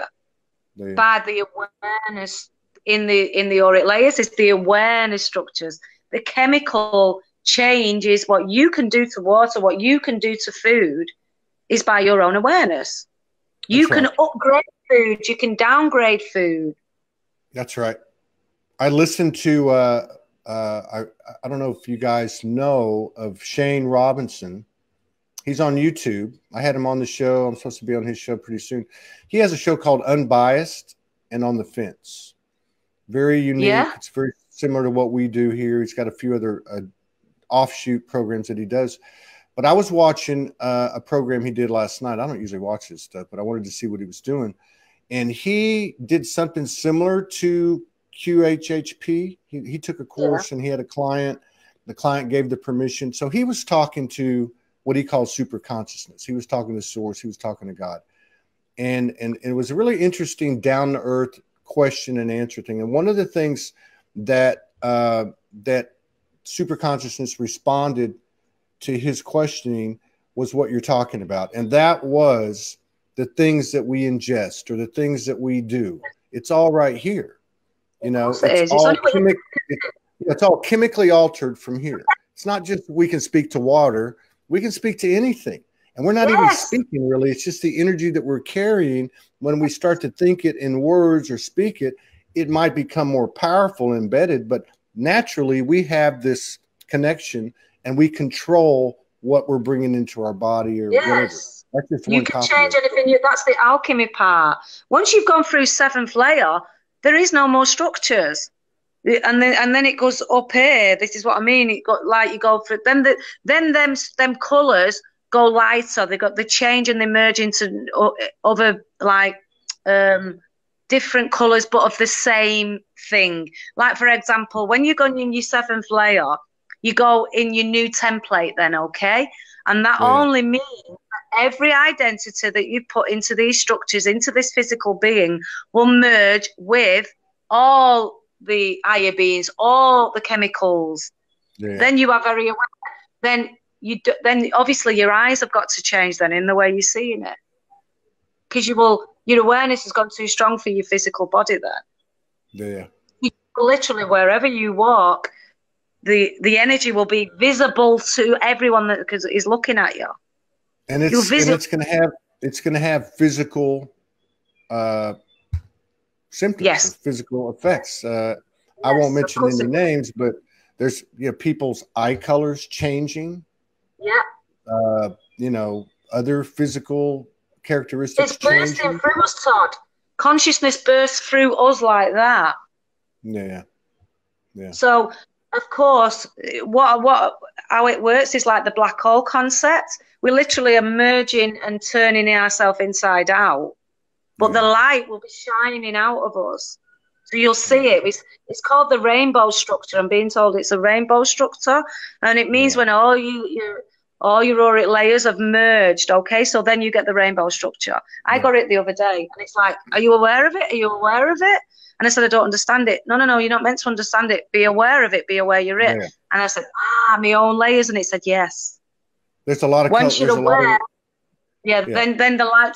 By the awareness in the auric layers. It's the awareness structures. The chemical change is what you can do to water, what you can do to food is by your own awareness. You can upgrade food, you can downgrade food. That's right. I listened to I don't know if you guys know of Shane Robinson. He's on YouTube. I had him on the show. I'm supposed to be on his show pretty soon. He has a show called Unbiased and On the Fence. Very unique. Yeah. It's very similar to what we do here. He's got a few other offshoot programs that he does. But I was watching a program he did last night. I don't usually watch his stuff, but I wanted to see what he was doing. And he did something similar to QHHP. He took a course and he had a client. The client gave the permission. So he was talking to what he calls super consciousness. He was talking to source. He was talking to God. And it was a really interesting down to earth question and answer thing. And one of the things that super consciousness responded to his questioning was what you're talking about. And that was the things that we ingest or the things that we do. It's all right here. You know, it's all chemically altered from here. It's not just we can speak to water. We can speak to anything. And we're not even speaking really. It's just the energy that we're carrying. When we start to think it in words or speak it, it might become more powerful, embedded. But naturally, we have this connection and we control what we're bringing into our body or whatever. That's just you one can copy. Change anything. That's the alchemy part. Once you've gone through 7th layer, there is no more structures. And then it goes up here. This is what I mean. It got like you go through. Then them colours go lighter. They change and they merge into other like different colours, but of the same thing. Like for example, when you go in your 7th layer, you go in your new template. Then okay, and that only means that every identity that you put into these structures, into this physical being, will merge with all the higher beings, all the chemicals. Then you are very aware. Then obviously your eyes have got to change then in the way you're seeing it, because your awareness has gone too strong for your physical body then. Literally wherever you walk, the energy will be visible to everyone that is looking at you. And it's going to have physical symptoms, physical effects. I won't mention any names, but there's people's eye colors changing. Other physical characteristics. It's bursting through us, Todd. Consciousness bursts through us like that. Yeah. So of course, how it works is like the black hole concept. We literally are merging and turning ourselves inside out. But the light will be shining out of us. So you'll see it. It's called the rainbow structure. I'm being told it's a rainbow structure. And it means when all your auric layers have merged, okay? So then you get the rainbow structure. I got it the other day. And it's like, are you aware of it? Are you aware of it? And I said, I don't understand it. No, you're not meant to understand it. Be aware of it. Be aware you're it. And I said, my own layers. And it said, yes. There's a lot of... Once you're aware, then the light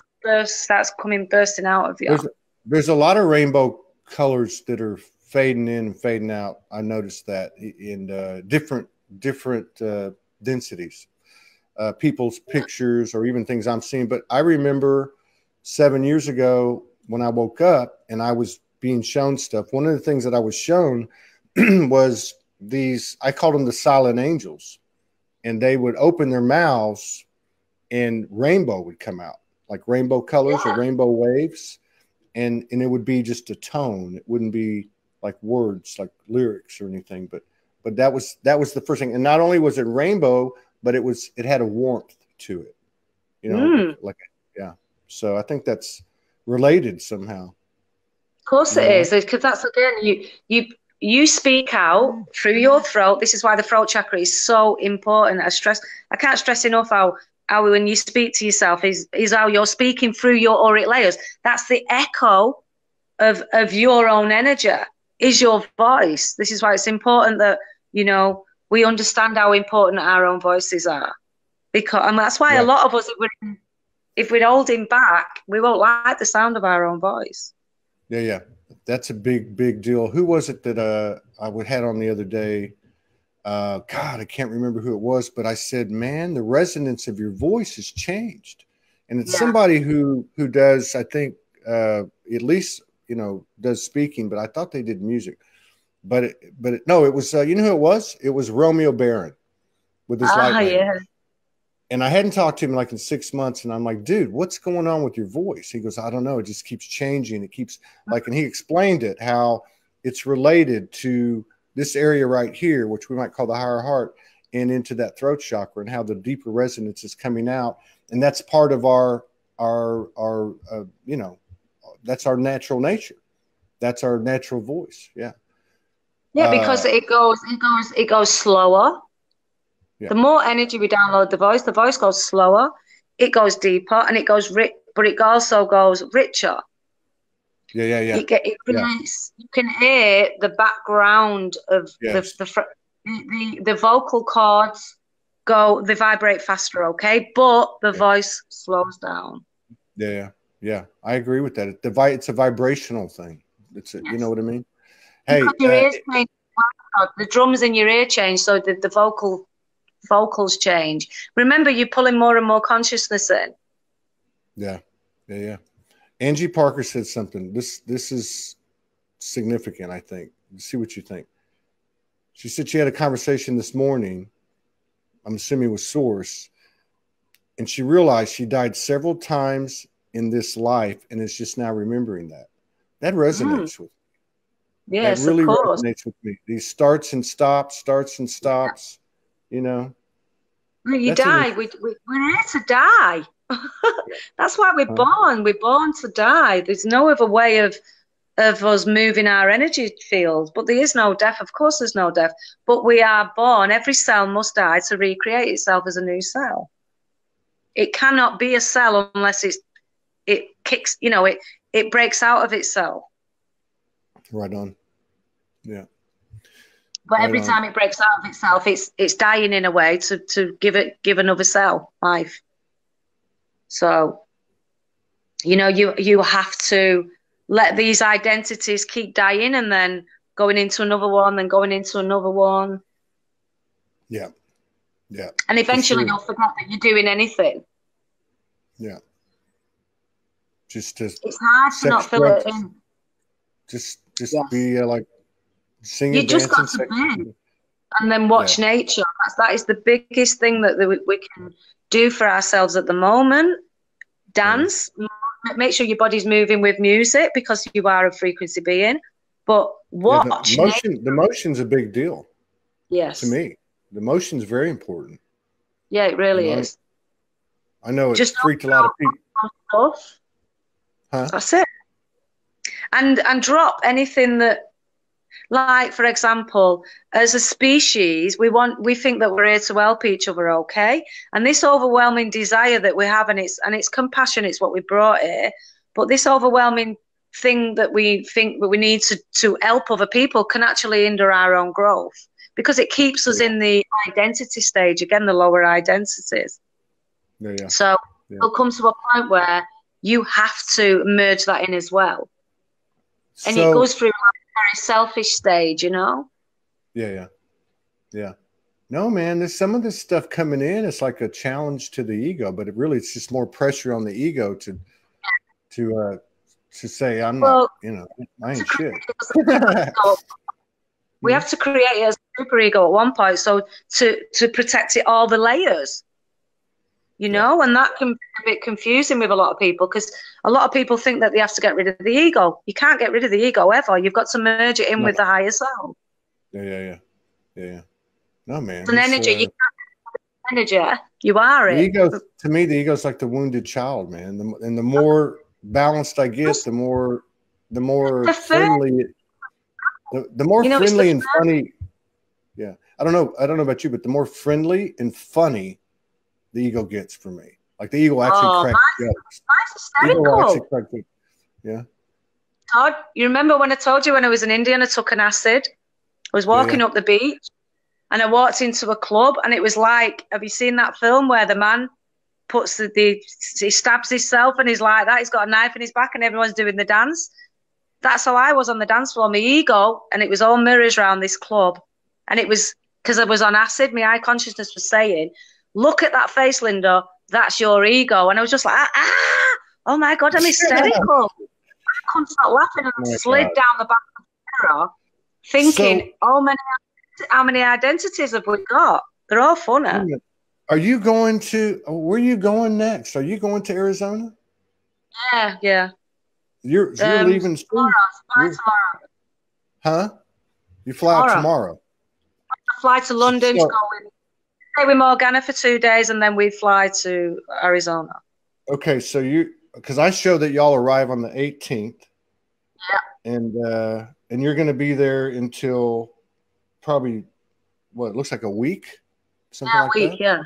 starts bursting out of you. There's a lot of rainbow colors that are fading in and fading out. I noticed that in different densities, people's pictures or even things I'm seeing. But I remember 7 years ago when I woke up and I was being shown stuff. One of the things that I was shown was these, I called them the silent angels, and they would open their mouths and rainbow would come out, like rainbow colors or rainbow waves. And it would be just a tone. It wouldn't be like words, like lyrics or anything, but that was the first thing. And not only was it rainbow, but it had a warmth to it, so I think that's related somehow. Of course it is, because that's, again, you speak out through your throat. This is why the throat chakra is so important. I can't stress enough how when you speak to yourself is how you're speaking through your auric layers. That's the echo of your own energy, is your voice. This is why it's important that, we understand how important our own voices are. Because that's why a lot of us, if we're holding back, we won't like the sound of our own voice. Yeah. That's a big deal. Who was it that I had on the other day? God, I can't remember who it was, but I said, man, the resonance of your voice has changed. And it's somebody who does, I think, at least, does speaking, but I thought they did music. But it was, who it was? It was Romeo Barron with his light language. And I hadn't talked to him like in 6 months. And I'm like, dude, what's going on with your voice? He goes, I don't know. It just keeps changing. It keeps and he explained it, how it's related to this area right here, which we might call the higher heart, and into that throat chakra, and how the deeper resonance is coming out. And that's part of our that's our natural nature. That's our natural voice. Yeah. Yeah, because it goes slower. Yeah. The more energy we download the voice goes slower, it goes deeper, and it goes rich, but it also goes richer. Yeah. It creates, you can hear the background of the vocal cords they vibrate faster, okay? But the voice slows down. Yeah. I agree with that. It's a vibrational thing. You know what I mean? Hey, your ears change, the drums in your ear change, so the vocals change. Remember, you're pulling more and more consciousness in. Yeah. Angie Parker said something. This is significant, I think. See what you think. She said she had a conversation this morning I'm assuming with Source, and she realized she died several times in this life and is just now remembering that. That resonates with me. Yes, that really of course. resonates with me. These starts and stops, you know. When you die, we're here to die. That's why we're born. We're born to die. There's no other way of us moving our energy field. But there is no death. Of course there's no death. But we are born. Every cell must die to recreate itself as a new cell. It cannot be a cell unless it kicks, you know, it breaks out of itself. Right on. Yeah. But every time it breaks out of itself, it's dying in a way to give another cell life. So, you know, you have to let these identities keep dying and then going into another one, then going into another one. Yeah. Yeah. And eventually you'll forget that you're doing anything. Yeah. It's hard to not fill it in. Just be like singing, you just got to be, and then watch nature. That is the biggest thing that we can do for ourselves at the moment. Dance, make sure your body's moving with music because you are a frequency being. But watch the motion's a big deal. Yes, to me, the motion's very important. Yeah, it really is. I know it freaked a lot of people. Stuff. Huh? That's it. And drop anything that, like, for example, as a species, we think that we're here to help each other, okay? And this overwhelming desire that we have, and it's compassion, it's what we brought here, but this overwhelming thing that we think that we need to help other people can actually hinder our own growth because it keeps us in the identity stage, again, the lower identities. So it'll come to a point where you have to merge that in as well. And it goes through a very selfish stage, you know? Yeah. No, man, there's some of this stuff coming in. It's like a challenge to the ego, but it's just more pressure on the ego to say, I'm not, you know, I ain't shit. We have to create a super ego at one point. So to protect it, all the layers. You know, and that can be a bit confusing with a lot of people because a lot of people think that they have to get rid of the ego. You can't get rid of the ego ever. You've got to merge it in with the higher self. Yeah. No, man. It's an energy. You can't get energy. You are it. Ego, to me, the ego is like the wounded child, man. And the more balanced I get, the more friendly. The more friendly and funny. Yeah, I don't know about you, but the more friendly and funny the ego gets for me. Like the ego actually cracks jokes. Hysterical. Yeah. Todd, you remember when I told you when I was in India and I took an acid? I was walking up the beach and I walked into a club and it was like, have you seen that film where the man puts he stabs himself and he's like that, he's got a knife in his back and everyone's doing the dance? That's how I was on the dance floor, my ego, and it was all mirrors around this club. And it was because I was on acid, my eye consciousness was saying, look at that face, Linda. That's your ego. And I was just like, oh my God, I'm hysterical. I couldn't stop laughing and I slid down the back of the mirror thinking, how many identities have we got? They're all funny. Are you going to, where are you going next? Are you going to Arizona? Yeah. You're leaving soon? Tomorrow. Huh? You fly out tomorrow? I fly to London to go stay with Morgana for 2 days and then we fly to Arizona. Okay, so because I show that y'all arrive on the 18th. Yeah. And you're going to be there until probably what it looks like a week, something like that. Yeah.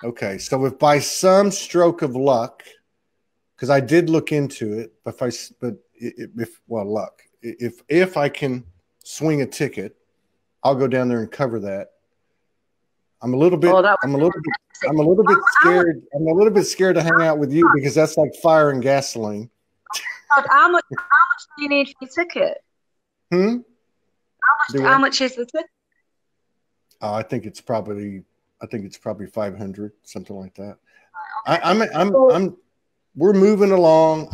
Okay, so if by some stroke of luck, because I did look into it, if I can swing a ticket, I'll go down there and cover that. I'm a little bit scared. I'm a little bit scared to hang out with you because that's like fire and gasoline. How much do you need for your ticket? How much is the ticket? I think it's probably 500, something like that. We're moving along.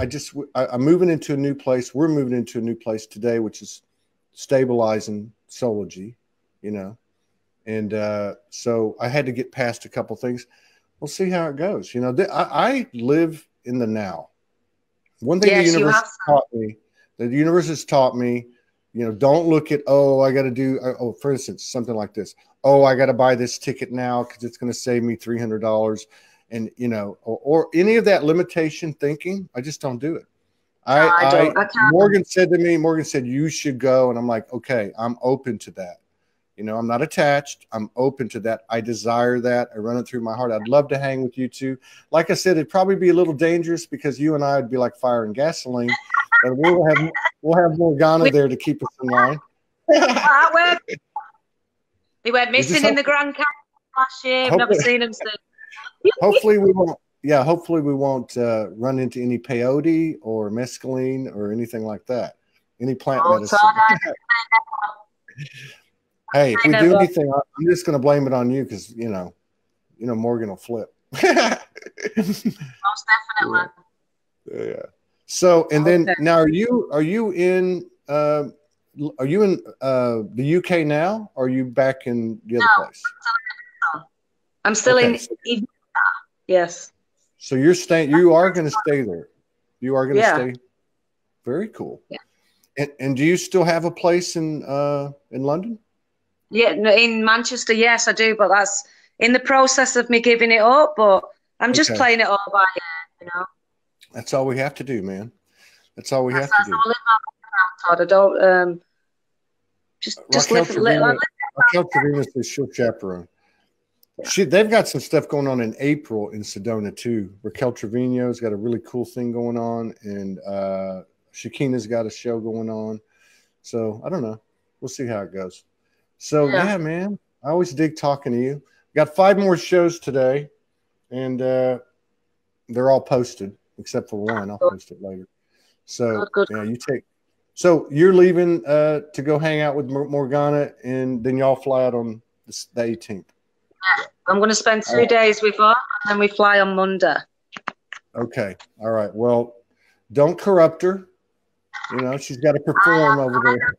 I'm moving into a new place. We're moving into a new place today, which is stabilizing Soulogy, you know. And so I had to get past a couple things. We'll see how it goes. You know, I live in the now. One thing the universe has taught me, you know, don't look at, oh, I got to do, oh, for instance, something like this. Oh, I got to buy this ticket now because it's going to save me $300. And, you know, or any of that limitation thinking, I just don't do it. Morgan said to me, Morgan said, you should go. And I'm like, okay, I'm open to that. You know, I'm not attached. I'm open to that. I desire that. I run it through my heart. I'd love to hang with you two. Like I said, it'd probably be a little dangerous because you and I would be like fire and gasoline. But we'll have Morgana there to keep us in line. He went missing in the Grand Canyon last year. I've never seen him since. Hopefully we won't. Yeah, hopefully we won't run into any peyote or mescaline or anything like that. Any plant medicine. Hey, if we do anything, I'm just going to blame it on you because you know Morgan will flip. Most definitely. Yeah. So, and then now, are you in the UK now? Or are you back in the other place? I'm still in. Yes. So you're staying. You are going to stay there. You are going to stay. Very cool. Yeah. And do you still have a place in London? Yeah, in Manchester. Yes, I do. But that's in the process of me giving it up. But I'm just playing it all by ear, you know. That's all we have to do, man. That's all we have to do. I live my life, Todd. I don't just live. Raquel Trevino says she'll chaperone. Yeah. They've got some stuff going on in April in Sedona too. Raquel Trevino's got a really cool thing going on, and Shakina's got a show going on. So I don't know. We'll see how it goes. So yeah, man, I always dig talking to you. Got 5 more shows today, and they're all posted except for one. I'll post it later. So yeah, you take. So you're leaving to go hang out with Morgana, and then y'all fly out on the 18th. Yeah, I'm going to spend 2 days with her, and then we fly on Monday. Okay. All right. Well, don't corrupt her. You know, she's got to perform over there.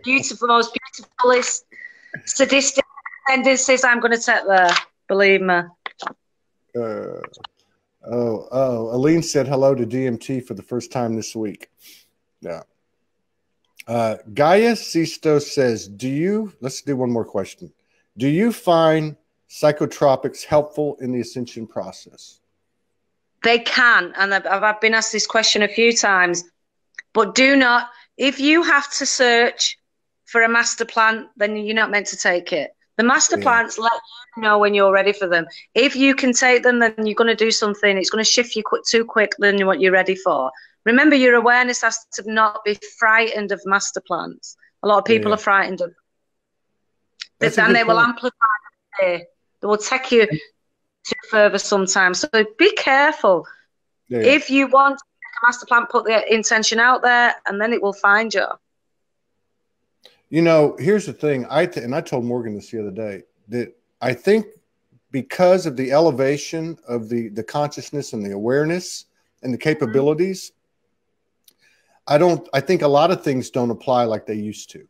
Beautiful, most beautiful, sadistic tendencies I'm going to take there. Believe me. Aline said hello to DMT for the first time this week. Yeah. Gaia Sisto says, let's do one more question. Do you find psychotropics helpful in the ascension process? They can. And I've been asked this question a few times, but do not, if you have to search for a master plan, then you're not meant to take it. The master plans let you know when you're ready for them. If you can take them, then you're going to do something. It's going to shift you too quick than what you're ready for. Remember, your awareness has to not be frightened of master plans. A lot of people are frightened of them. And they will amplify it. They will take you too further sometimes. So be careful. Yeah. If you want a master plan, put the intention out there, and then it will find you. You know, here's the thing. And I told Morgan this the other day, that I think because of the elevation of the consciousness and the awareness and the capabilities, I think a lot of things don't apply like they used to.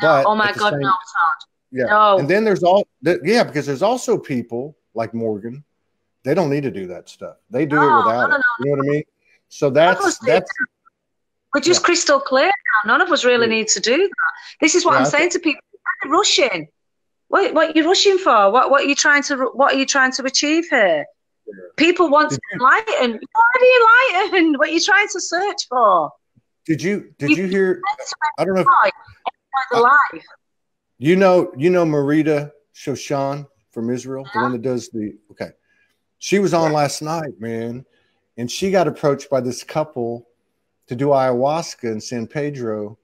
But oh my God, no, Todd. Yeah. No. And then because there's also people like Morgan, they don't need to do that stuff. They do it without it. You know what I mean? So that's we're just crystal clear now. None of us really need to do that. This is what I'm saying to people. Why are you rushing? What are you rushing for? What are you trying to achieve here? Yeah. People want to enlighten. You're already enlightened. What are you trying to search for? Did you hear? I don't know. Life. You know Marita Shoshan from Israel, the one that does she was on last night, man, and she got approached by this couple to do ayahuasca in San Pedro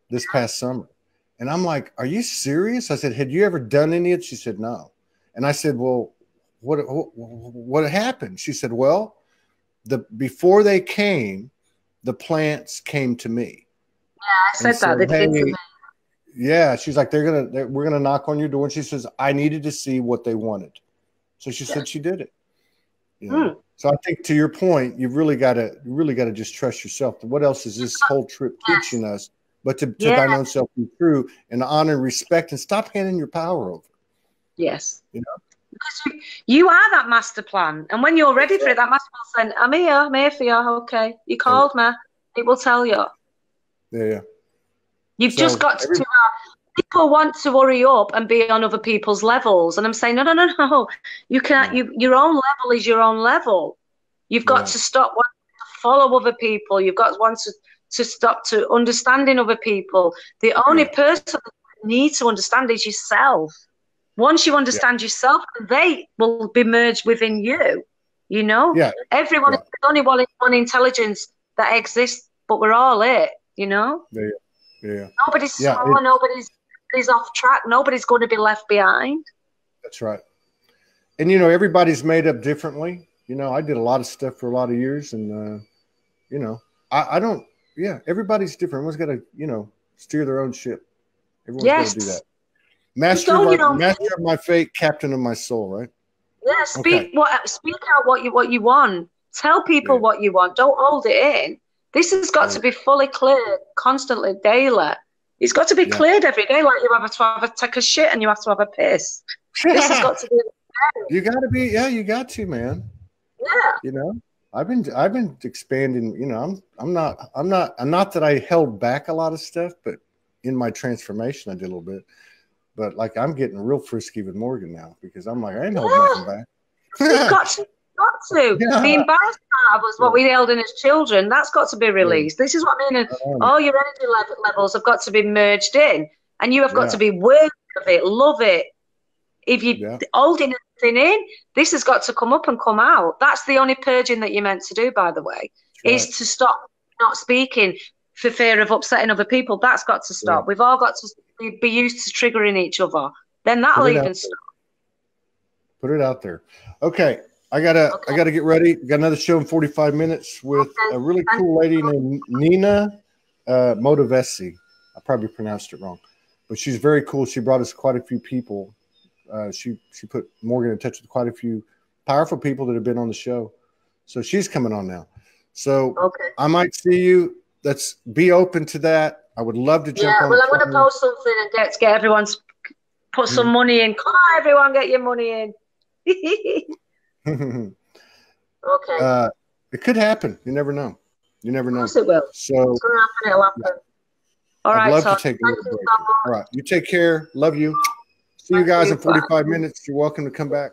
this past summer. And I'm like, are you serious? I said, had you ever done any of it? She said, no. And I said, well, what happened? She said, well, before they came, the plants came to me. Yeah, I said that. They came to me. Yeah, she's like, we're gonna knock on your door. And she says, I needed to see what they wanted. So she said she did it. You know? So I think to your point, you've really got to just trust yourself. What else is this whole trip teaching us? But to thine own self be true and honor and respect, and stop handing your power over. Yes. You know? Because you are that master plan. And when you're ready for it, that master plan saying, I'm here for you. Okay. You called me. It will tell you. Yeah. You've just got to people want to hurry up and be on other people's levels. And I'm saying, no. You can't, your own level is your own level. You've got to stop wanting to follow other people. You've got to stop to understanding other people. The only person that you need to understand is yourself. Once you understand yourself, they will be merged within you. You know? Yeah. Everyone is only one intelligence that exists, but we're all it, you know? Yeah. Nobody's small, nobody's off track, nobody's going to be left behind. That's right. And you know, everybody's made up differently. You know, I did a lot of stuff for a lot of years, and you know, I don't. Yeah, everybody's different. Everyone's got to, you know, steer their own ship. Everyone's got to do that. Master of my fate, captain of my soul. Right? Yeah. Speak out what you want. Tell people what you want. Don't hold it in. This has got to be fully cleared constantly, daily. It's got to be cleared every day, like you have to take a shit and you have to have a piss. This has got to be. You got to be. Yeah, you got to, man. Yeah. You know, I've been expanding. You know, I'm not that I held back a lot of stuff, but in my transformation, I did a little bit. But like, I'm getting real frisky with Morgan now because I'm like, I ain't holding nothing back. You've got to. Yeah. The embarrassed part was what we held in as children. That's got to be released. This is what I mean. All your energy levels have got to be merged in, and you have got to be worthy of it, love it. If you're holding anything in, this has got to come up and come out. That's the only purging that you're meant to do, by the way, is to stop not speaking for fear of upsetting other people. That's got to stop. We've all got to be used to triggering each other. Then that'll even stop. Put it out there. Okay. I gotta get ready. Got another show in 45 minutes with a really cool lady named Nina Motivesi. I probably pronounced it wrong, but she's very cool. She brought us quite a few people. She put Morgan in touch with quite a few powerful people that have been on the show. So she's coming on now. So I might see you. Let's be open to that. I would love to jump on. Well, I'm going to post something and get everyone's put some money in. Come on, everyone, get your money in. Okay. It could happen. You never know. You never know. Of course it will. So it's going to happen. It'll happen. All right. I'd love to take a break. All right. You take care. Love you. See you guys in 45 minutes. You're welcome to come back.